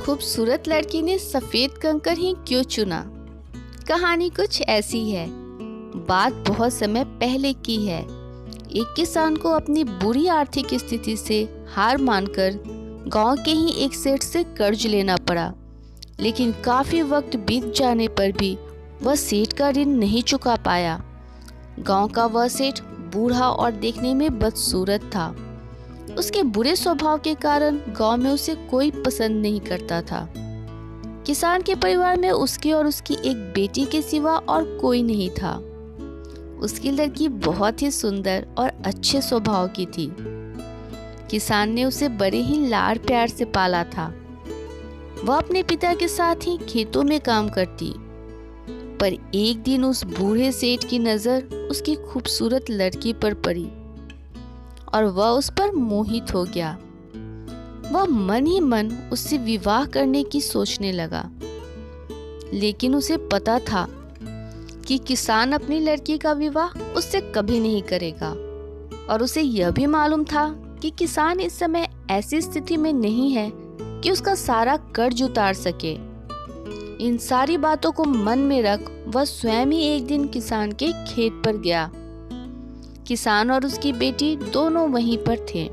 खूबसूरत लड़की ने सफेद कंकर ही क्यों चुना। कहानी कुछ ऐसी है। बात बहुत समय पहले की है। एक किसान को अपनी बुरी आर्थिक स्थिति से हार मानकर गांव के ही एक सेठ से कर्ज लेना पड़ा, लेकिन काफी वक्त बीत जाने पर भी वह सेठ का ऋण नहीं चुका पाया। गांव का वह सेठ बूढ़ा और देखने में बदसूरत था। उसके बुरे स्वभाव के कारण गांव में उसे कोई पसंद नहीं करता था। किसान के परिवार में उसके और उसकी एक बेटी के सिवा और कोई नहीं था। उसकी लड़की बहुत ही सुंदर और अच्छे स्वभाव की थी। किसान ने उसे बड़े ही लाड़ प्यार से पाला था। वह अपने पिता के साथ ही खेतों में काम करती, पर एक दिन उस बूढ़े सेठ की नजर उसकी खूबसूरत लड़की पर पड़ी और वह उस पर मोहित हो गया। वह मन ही मन उससे विवाह करने की सोचने लगा, लेकिन उसे पता था कि किसान अपनी लड़की का विवाह उससे कभी नहीं करेगा, और उसे यह भी मालूम था कि किसान इस समय ऐसी स्थिति में नहीं है कि उसका सारा कर्ज उतार सके। इन सारी बातों को मन में रख वह स्वयं ही एक दिन किसान के खेत पर गया। किसान और उसकी बेटी दोनों वहीं पर थे।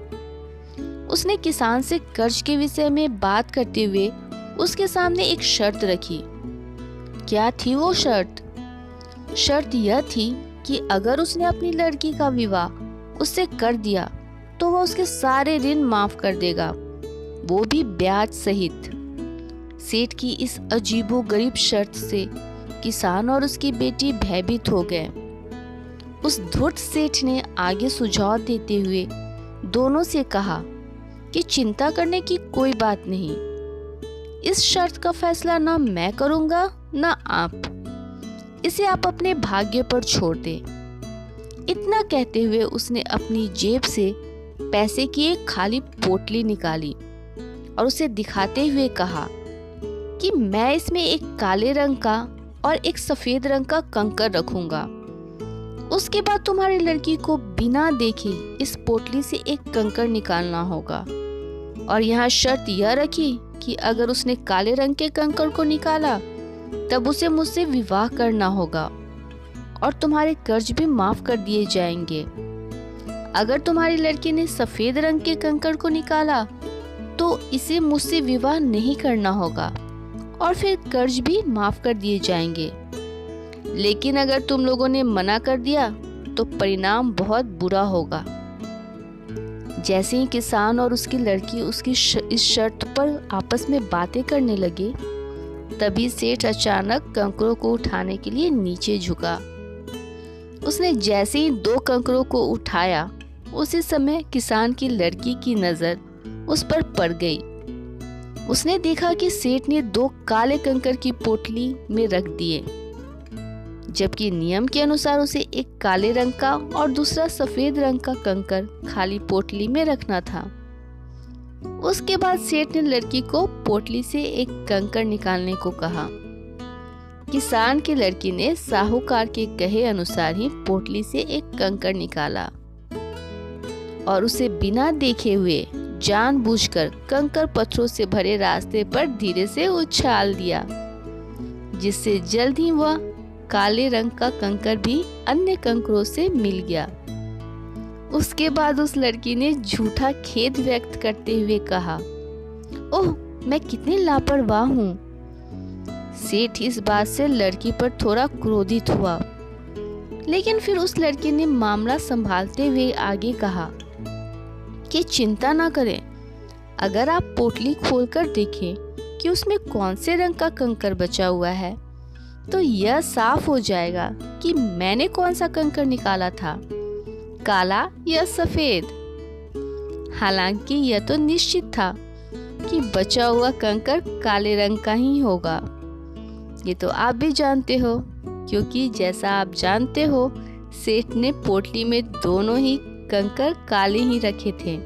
उसने किसान से कर्ज के विषय में बात करते हुए उसके सामने एक शर्त रखी। क्या थी वो शर्त? शर्त यह थी कि अगर उसने अपनी लड़की का विवाह उससे कर दिया तो वह उसके सारे ऋण माफ कर देगा, वो भी ब्याज सहित। सेठ की इस अजीबोगरीब शर्त से किसान और उसकी बेटी भयभीत हो गए। उस धूर्त सेठ ने आगे सुझाव देते हुए दोनों से कहा कि चिंता करने की कोई बात नहीं। इस शर्त का फैसला ना मैं करूंगा ना आप। इसे आप अपने भाग्य पर छोड़ दें। इतना कहते हुए उसने अपनी जेब से पैसे की एक खाली पोटली निकाली और उसे दिखाते हुए कहा कि मैं इसमें एक काले रंग का और एक सफेद रंग का कंकर रखूंगा। उसके बाद तुम्हारी लड़की को बिना देखे इस पोटली से एक कंकर निकालना होगा, और यहाँ शर्त यह रखी कि अगर उसने काले रंग के कंकर को निकाला तब उसे मुझसे विवाह करना होगा और तुम्हारे कर्ज भी माफ कर दिए जाएंगे। अगर तुम्हारी लड़की ने सफेद रंग के कंकर को निकाला तो इसे मुझसे विवाह नहीं करना होगा और फिर कर्ज भी माफ कर दिए जाएंगे। लेकिन अगर तुम लोगों ने मना कर दिया तो परिणाम बहुत बुरा होगा। जैसे ही किसान और उसकी लड़की उसकी इस शर्त पर आपस में बातें करने लगे, तभी सेठ अचानक कंकरों को उठाने के लिए नीचे झुका। उसने जैसे ही 2 कंकरों को उठाया, उसी समय किसान की लड़की की नजर उस पर पड़ गई। उसने देखा कि सेठ ने 2 काले कंकर की पोटली में रख दिए, जबकि नियम के अनुसार उसे एक काले रंग का और दूसरा सफेद रंग का कंकर खाली पोटली में रखना था। उसके बाद सेठ ने लड़की को पोटली से एक कंकर निकालने को कहा। किसान की लड़की ने साहूकार के कहे अनुसार ही पोटली से एक कंकर निकाला और उसे बिना देखे हुए जानबूझकर कंकर पत्थरों से भरे रास्ते पर धीरे से उछाल दिया, जिससे जल्द ही वह काले रंग का कंकर भी अन्य कंकरों से मिल गया। उसके बाद उस लड़की ने झूठा खेद व्यक्त करते हुए कहा, ओह, मैं कितनी लापरवाह हूँ। सेठ इस बात से लड़की पर थोड़ा क्रोधित हुआ, लेकिन फिर उस लड़की ने मामला संभालते हुए आगे कहा कि चिंता ना करें। अगर आप पोटली खोलकर देखें कि उसमें कौन से रंग का कंकर बचा हुआ है तो यह साफ हो जाएगा कि मैंने कौन सा कंकर निकाला था, काला या सफेद। हालांकि यह तो निश्चित था कि बचा हुआ कंकर काले रंग का ही होगा। ये तो आप भी जानते हो, क्योंकि जैसा आप जानते हो सेठ ने पोटली में दोनों ही कंकर काले ही रखे थे।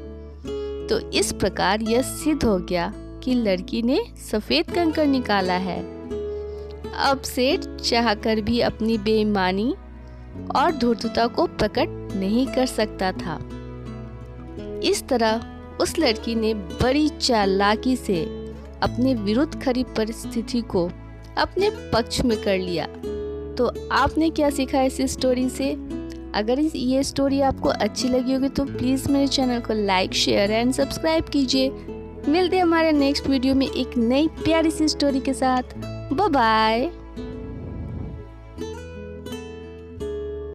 तो इस प्रकार यह सिद्ध हो गया कि लड़की ने सफेद कंकर निकाला है। अब सेठ चाहकर भी अपनी बेईमानी और धूर्तता को प्रकट नहीं कर सकता था। इस तरह उस लड़की ने बड़ी चालाकी से अपने विरुद्ध खड़ी परिस्थिति को अपने पक्ष में कर लिया। तो आपने क्या सीखा इस स्टोरी से? अगर ये स्टोरी आपको अच्छी लगी होगी तो प्लीज़ मेरे चैनल को लाइक, शेयर एंड सब्सक्राइब कीजिए। मिलते हैं हमारे नेक्स्ट वीडियो में एक नई प्यारी सी स्टोरी के साथ। Bye bye.